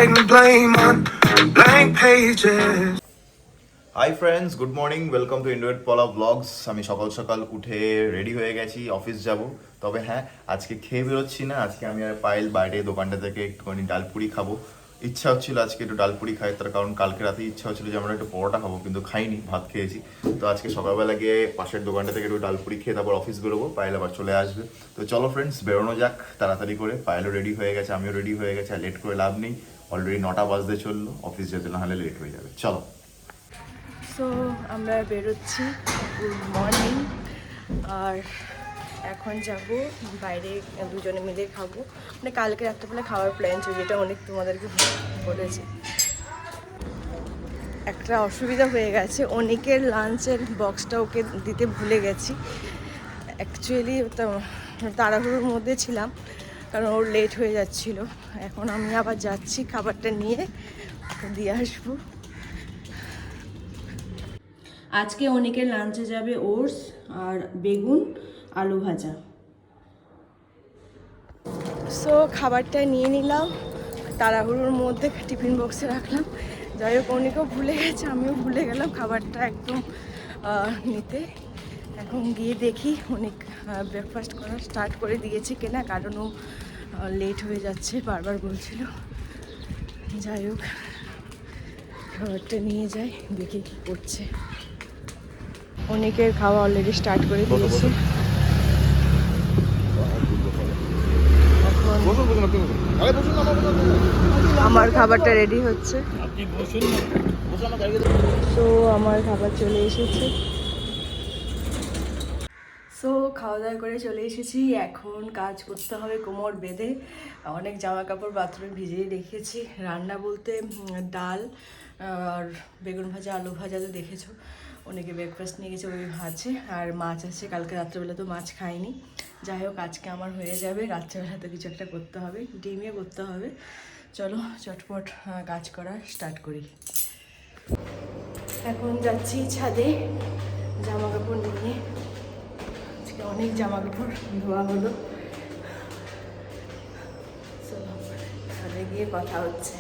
writing blame on blank pages. Hi friends, good morning, welcome to ইন্ডোয়েট পলা blogs. আমি সকাল সকাল উঠে রেডি হয়ে গেছি, অফিস যাব। তবে হ্যাঁ, আজকে খেয়ে বেরোচ্ছি না। আজকে আমি আর পায়েল বাইরে দোকানটা থেকে একটুখানি ডালপুরি খাবো। ইচ্ছা হচ্ছিল আজকে একটু ডালপুরি খাই, তার কারণ কালকে রাতে ইচ্ছা হচ্ছিল যে আমরা একটু পরোটা খাবো, কিন্তু খাইনি, ভাত খেয়েছি। তো আজকে সকালবেলা গিয়ে পাশের দোকানটা থেকে একটু ডালপুরি খেয়ে তারপর অফিস বেরোবো, পায়েল আবার চলে আসবে। তো চলো ফ্রেন্ডস, বেরোনো যাক তাড়াতাড়ি করে। পায়েলও রেডি হয়ে গেছে, আমিও রেডি হয়ে গেছে, আর লেট করে লাভ নেই। অলরেডি 9টা বাজতে চললো, অফিস যেতে না হলে লেট হয়ে যাবে। চলো। সো আমরা বেরোচ্ছি, গুড মর্নিং। আর এখন যাব বাইরে, দুজনে মিলে খাবো। মানে কালকে রাত্রেবেলা খাওয়ার প্ল্যান ছিল, যেটা অনেক তোমাদেরকে বলেছে। একটা অসুবিধা হয়ে গেছে, অনেকের লাঞ্চের বক্সটা ওকে দিতে ভুলে গেছি। অ্যাকচুয়ালি তাড়াহুড়োর মধ্যে ছিলাম, কারণ ওর লেট হয়ে যাচ্ছিল। এখন আমি আবার যাচ্ছি খাবারটা নিয়ে দিয়ে আসবো। আজকে অনেকের লাঞ্চে যাবে ওটস আর বেগুন আলু ভাজা। সো খাবারটা নিয়ে নিলাম, তাড়াহুড়োর মধ্যে টিফিন বক্সে রাখলাম। যাই হোক, অনেকেও ভুলে গেছে, আমিও ভুলে গেলাম খাবারটা একদম নিতে। এখন গিয়ে দেখি অনেক ব্রেকফাস্ট করা স্টার্ট করে দিয়েছে কিনা, কারণ ও লেট হয়ে যাচ্ছে বারবার বলছিল। যাই হোক, খাবারটা নিয়ে যাই, দেখি কী করছে। অনেকের খাওয়া অলরেডি স্টার্ট করে দিয়েছে। আমার খাবারটা রেডি হচ্ছে, তো আমার খাবার চলে এসেছে। সো খাওয়া দাওয়া করে চলে এসেছি, এখন কাজ করতে হবে কোমর বেঁধে। অনেক জামা কাপড় বাথরুমে ভিজিয়ে রেখেছি। রান্না বলতে ডাল আর বেগুন ভাজা আলু ভাজা তো দেখেছো। অনেকে ব্রেকফাস্ট নিয়ে গেছে, ওই আছে। আর মাছ আছে, কালকে রাত্রেবেলা তো মাছ খাইনি। যাই হোক, আজকে আমার হয়ে যাবে। রাত্রেবেলা তো কিছু একটা করতে হবে, ডিমে করতে হবে। চলো চটপট কাজ করা স্টার্ট করি। এখন যাচ্ছি ছাদে জামা কাপড় নিয়ে। আজকে অনেক জামা কাপড় ধোয়া হলো। চলো ছাদে গিয়ে কথা হচ্ছে।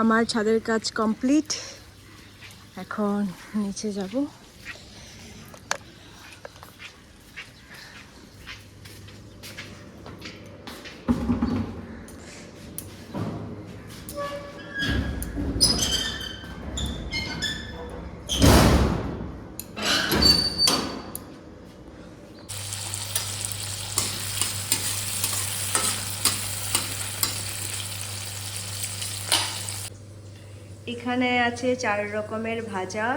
আমার ছাদের কাজ কমপ্লিট, এখন নিচে যাব। এখানে আছে 4 রকমের ভাজা,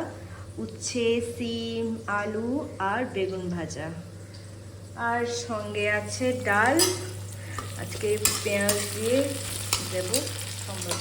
উচ্ছে, সিম, আলু আর বেগুন ভাজা, আর সঙ্গে আছে ডাল। আজকে পেঁয়াজ দিয়ে দেবো সম্ভব।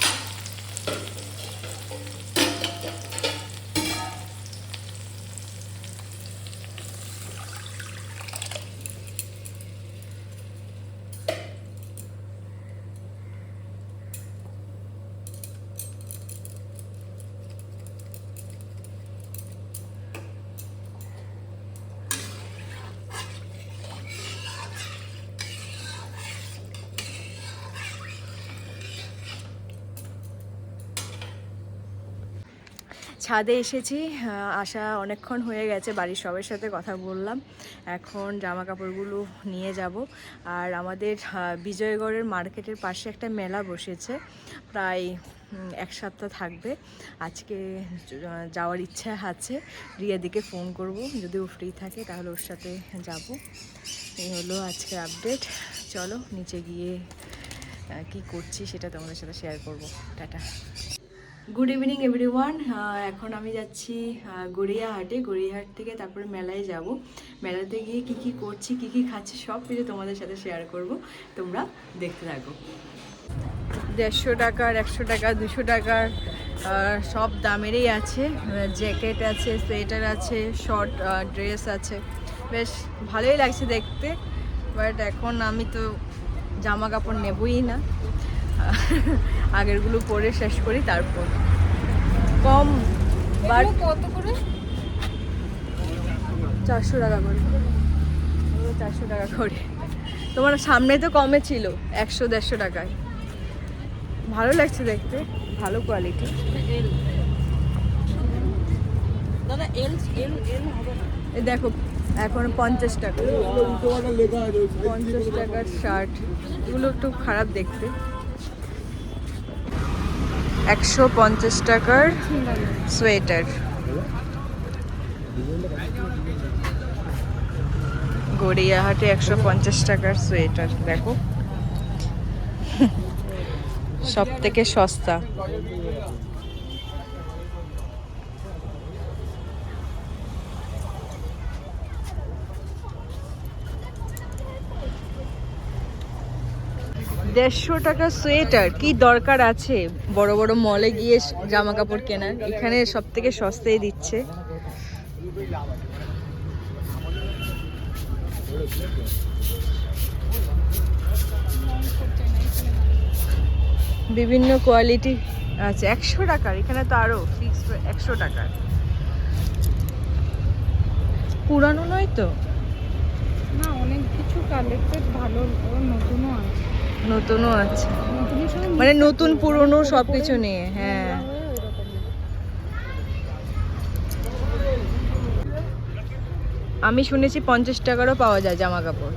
ছাদে এসেছি, আসা অনেকক্ষণ হয়ে গেছে, বাড়ির সবার সাথে কথা বললাম। এখন জামা কাপড়গুলো নিয়ে যাব। আর আমাদের বিজয়গড়ের মার্কেটের পাশে একটা মেলা বসেছে, প্রায় 1 সপ্তাহ থাকবে। আজকে যাওয়ার ইচ্ছা আছে। রিয়াদিকে ফোন করব, যদি ও ফ্রি থাকে তাহলে ওর সাথে যাব। এই হলো আজকের আপডেট। চলো নিচে গিয়ে কি করছি সেটা তোমাদের সাথে শেয়ার করব। টাটা। Good evening everyone. এখন আমি যাচ্ছি গড়িয়াহাটে। গড়িয়াহাট থেকে তারপরে মেলায় যাব। মেলাতে গিয়ে কি কি করছি, কি কি খাচ্ছি, সব কিছু তোমাদের সাথে শেয়ার করব। তোমরা দেখতে থাকো। 150 টাকার, 100 টাকা, 200 টাকার সব দামেরই আছে। জ্যাকেট আছে, সোয়েটার আছে, শর্ট ড্রেস আছে। বেশ ভালোই লাগছে দেখতে, বাট এখন আমি তো জামা কাপড় নেবই না, আগেরগুলো পরে শেষ করি তারপর। কম বাট কত করে? 400 টাকা করে, 400 টাকা করে। তোমার সামনে তো কমে ছিল 100-150 টাকায়। ভালো লাগছে দেখতে, ভালো কোয়ালিটি। দাদা এল এল এল হবে না? এই দেখো এখন 50 টাকা, 50 টাকার শার্ট। এগুলো একটু খারাপ দেখতে। 150 টাকার সোয়েটার। গড়িয়াহাটে 150 টাকার সোয়েটার দেখো, সব থেকে সস্তা। দেড়শো টাকা সোয়েটার, কি দরকার আছে বড় বড় মলে গিয়ে জামা কাপড় কেনার? এখানে সব থেকে সস্তায় দিচ্ছে। বিভিন্ন কোয়ালিটি আছে। 100 টাকার, এখানে তো আরো ফিক্সড 100 টাকার। পুরানো নয় তো না, অনেক কিছু কালেক্টেড ভালো, নতুনও আছে। নতুনও আছে, মানে নতুন পুরনো সবকিছু নিয়ে। হ্যাঁ, আমি শুনেছি 50 টাকারও পাওয়া যায় জামা কাপড়।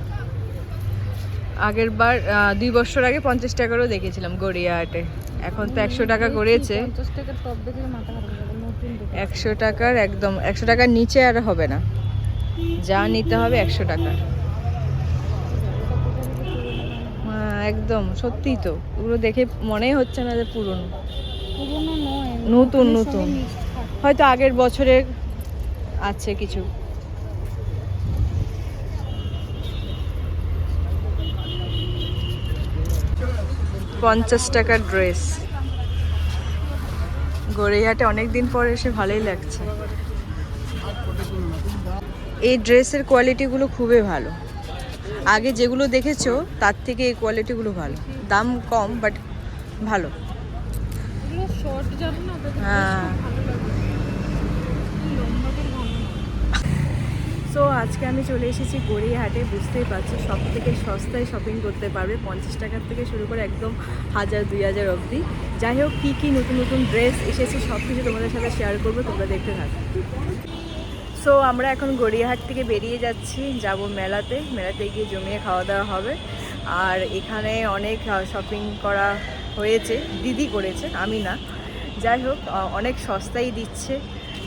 আগের বার 2 বছর আগে 50 টাকারও দেখেছিলাম গড়িয়াহাটে। এখন তো 100 টাকা করেছে। 50 টাকার টপ দেখলে মাথা খারাপ হয়ে যাবে। নতুন 100 টাকার একদম, 100 টাকার নিচে আর হবে না, যা নিতে হবে 100 টাকার। হ্যাঁ একদম, সত্যিই তো, এগুলো দেখে মনেই হচ্ছে না যে পুরনো। পুরনো নয়, নতুন নতুন, হয়তো আগের বছরের আছে কিছু। $50 টাকার ড্রেস। গড়িয়াহাটে অনেকদিন পর এসে ভালোই লাগছে। এই ড্রেসের কোয়ালিটিগুলো খুবই ভালো। আগে যেগুলো দেখেছো তার থেকে এই কোয়ালিটিগুলো ভালো। দাম কম বাট ভালো। এগুলো শর্ট জানো না, হ্যাঁ। সো আজকে আমি চলে এসেছি গড়িয়াহাটে। বুঝতেই পারছি সব থেকে সস্তায় শপিং করতে পারবে, 50 টাকার থেকে শুরু করে একদম 1000-2000 অবধি। যাই হোক, কী কী নতুন নতুন ড্রেস এসেছে সব কিছু তোমাদের সাথে শেয়ার করবো, তোমরা দেখতে থাকো। সো আমরা এখন গড়িয়াহাট থেকে বেরিয়ে যাচ্ছি, যাব মেলাতে। মেলাতে গিয়ে জমিয়ে খাওয়া দাওয়া হবে। আর এখানে অনেক শপিং করা হয়েছে, দিদি করেছে, আমি না। যাই হোক, অনেক সস্তায় দিচ্ছে।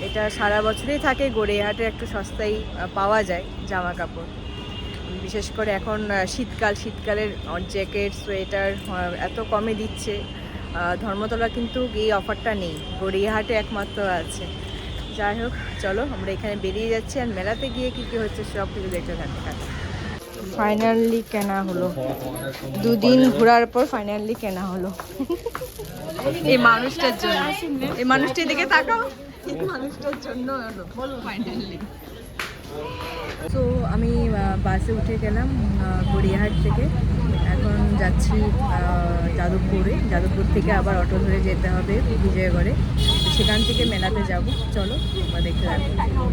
এটা সারা বছরই থাকে গড়িয়াহাটে, একটু সস্তায় পাওয়া যায় জামা কাপড়। বিশেষ করে এখন শীতকালের জ্যাকেট, সোয়েটার এত কমে দিচ্ছে। ধর্মতলা কিন্তু এই অফারটা নেই, গড়িয়াহাটে একমাত্র আছে। যাই হোক, চলো আমরা এখানে বেরিয়ে যাচ্ছি, আর মেলাতে গিয়ে কি কি হচ্ছে সব কিছু দেখতে থাকতে থাকতে। ফাইনালি কেনা হলো, 2 দিন ঘোরার পর ফাইনালি কেনা হলো। এই মানুষটার জন্য, এই মানুষটির দিকে তাকাও, এই মানুষটার জন্য হলো ফাইনালি। তো আমি বাসে উঠে গেলাম গড়িয়াহাট থেকে, এখন যাচ্ছি যাদবপুরে। যাদবপুর থেকে আবার অটো ধরে যেতে হবে বিজয়গড়ে, সেখান থেকে মেলাতে যাব। চলো আমরা দেখতে থাকবো।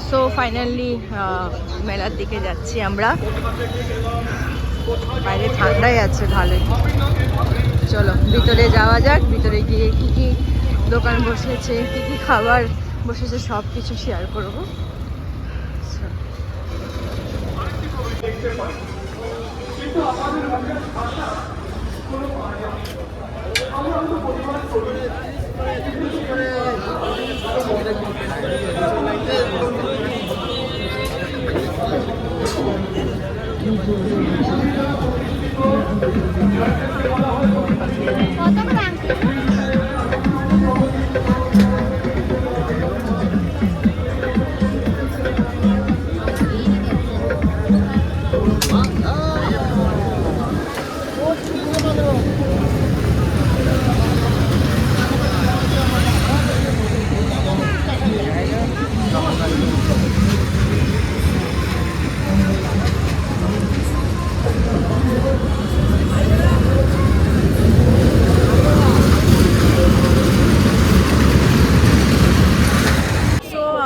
সো ফাইনালি মেলার দিকে যাচ্ছি আমরা। বাইরে ঠান্ডাই আছে ভালোই। চলো ভিতরে যাওয়া যাক, ভিতরে গিয়ে কী কী দোকান বসেছে, কী কী খাবার বসেছে সব কিছু শেয়ার করবো।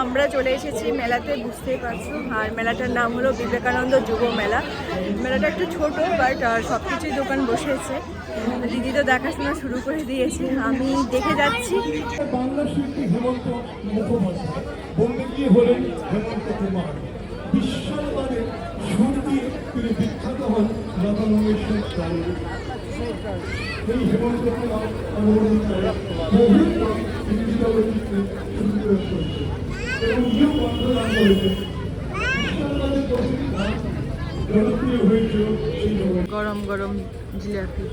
আমরা চলে এসেছি মেলাতে, বুঝতেই পারছো। আর মেলাটার নাম হলো বিবেকানন্দ যুব মেলা। মেলাটা একটু ছোট, বাট সব কিছুই দোকান বসেছে। দিদি তো দেখাশোনা শুরু করে দিয়েছে, আমি দেখে যাচ্ছি। বাংলা শিল্পী হেমন্ত মুখোপাধ্যায়, বন্দী হলেন হেমন্ত কুমার। বিশ্ববারে সুর দিয়ে তিনি বিখ্যাত হন লতা মঙ্গেশকর গানে। এই হেমন্ত কুমার অবলম্বনে বহু হিন্দি চলচ্চিত্রে সুন্দর করেছে এবং কেউ বন্ধনাম করেছেন। বিশ্ববারে প্রথম জনপ্রিয় হয়েছিল সেই জগৎ। গরম গরম জিলাপি।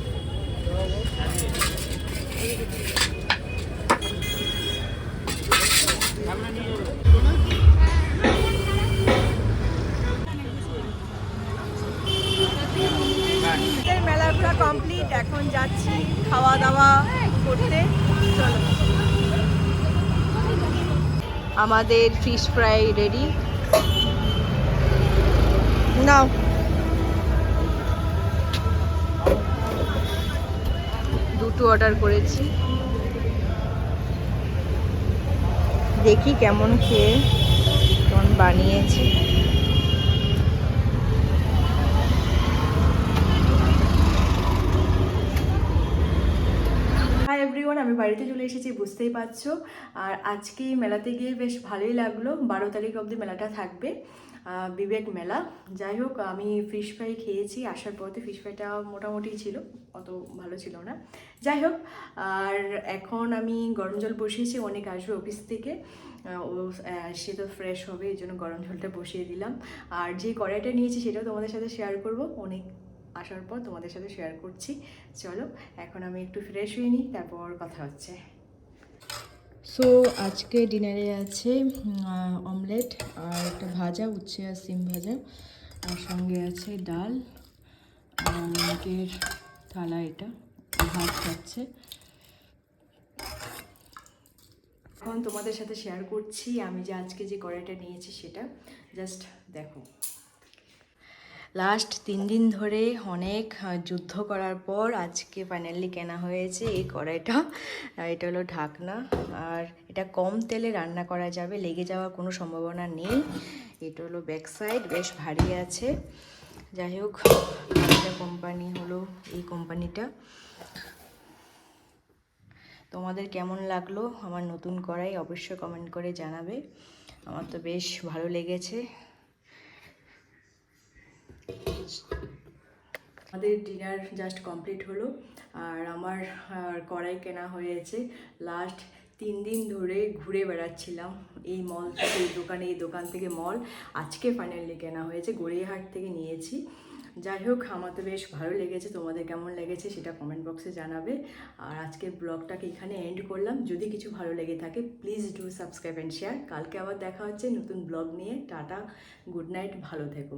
মেলা ঘোরা কমপ্লিট, এখন যাচ্ছি খাওয়া দাওয়া করতে। চলো, আমাদের ফিশ ফ্রাই রেডি। নাও, দুটো অর্ডার করেছি, দেখি কেমন খেয়ে কেমন বানিয়েছি। হাই এভরিওয়ান, আমি বাড়িতে চলে এসেছি, বুঝতেই পারছো। আর আজকে মেলাতে গিয়ে বেশ ভালোই লাগলো। 12 তারিখ অবধি মেলাটা থাকবে, বিবেক মেলা। যাই হোক, আমি ফিশ ফ্রাই খেয়েছি আসার পথে। ফিশ ফ্রাইটা মোটামুটি ছিল, অত ভালো ছিল না। যাই হোক, আর এখন আমি গরম জল বসিয়েছি, অনেক আসবে অফিস থেকে, ও সে তো ফ্রেশ হবে, এই জন্য গরম জলটা বসিয়ে দিলাম। আর যে কড়াইটা নিয়েছি সেটাও তোমাদের সাথে শেয়ার করব, অনেক আসার পর তোমাদের সাথে শেয়ার করছি। চলো এখন আমি একটু ফ্রেশ হয়ে নিই, তারপর কথা হচ্ছে। সো আজকে ডিনারে আছে অমলেট আর একটা ভাজা, উচ্ছে আর সিম ভাজা, আর সঙ্গে আছে ডাল। অনেকের থালা এটা, ভাত খাচ্ছে। এখন তোমাদের সাথে শেয়ার করছি আমি যে আজকে যে কড়াইটা নিয়েছি সেটা, জাস্ট দেখো। লাস্ট 3 দিন ধরে অনেক যুদ্ধ করার পর আজকে ফাইনালি কেনা হয়েছে এই কড়াইটা। এটা হলো ঢাকনা, আর এটা কম তেলে রান্না করা যাবে, লেগে যাওয়ার কোনো সম্ভাবনা নেই। এটা হলো ব্যাক সাইড, বেশ ভারী আছে। যাই হোক, এটা কোম্পানি হলো এই কোম্পানিটা। তোমাদের কেমন লাগলো আমার নতুন কড়াই অবশ্যই কমেন্ট করে জানাবে। আমার তো বেশ ভালো লেগেছে। আমাদের ডিনার জাস্ট কমপ্লিট হলো, আর আমার কড়াই কেনা হয়েছে। লাস্ট 3 দিন ধরে ঘুরে বেড়াচ্ছিলাম এই মল থেকে এই দোকানে, এই দোকান থেকে মল। আজকে ফাইনালি কেনা হয়েছে, গড়িয়াহাট থেকে নিয়েছি। যাই হোক, আমার তো বেশ ভালো লেগেছে। তোমাদের কেমন লেগেছে সেটা কমেন্ট বক্সে জানাবে। আর আজকের ব্লগটাকে এখানে এন্ড করলাম। যদি কিছু ভালো লেগে থাকে please do subscribe and share. কালকে আবার দেখা হচ্ছে নতুন ব্লগ নিয়ে। টাটা, গুড নাইট, ভালো থেকো।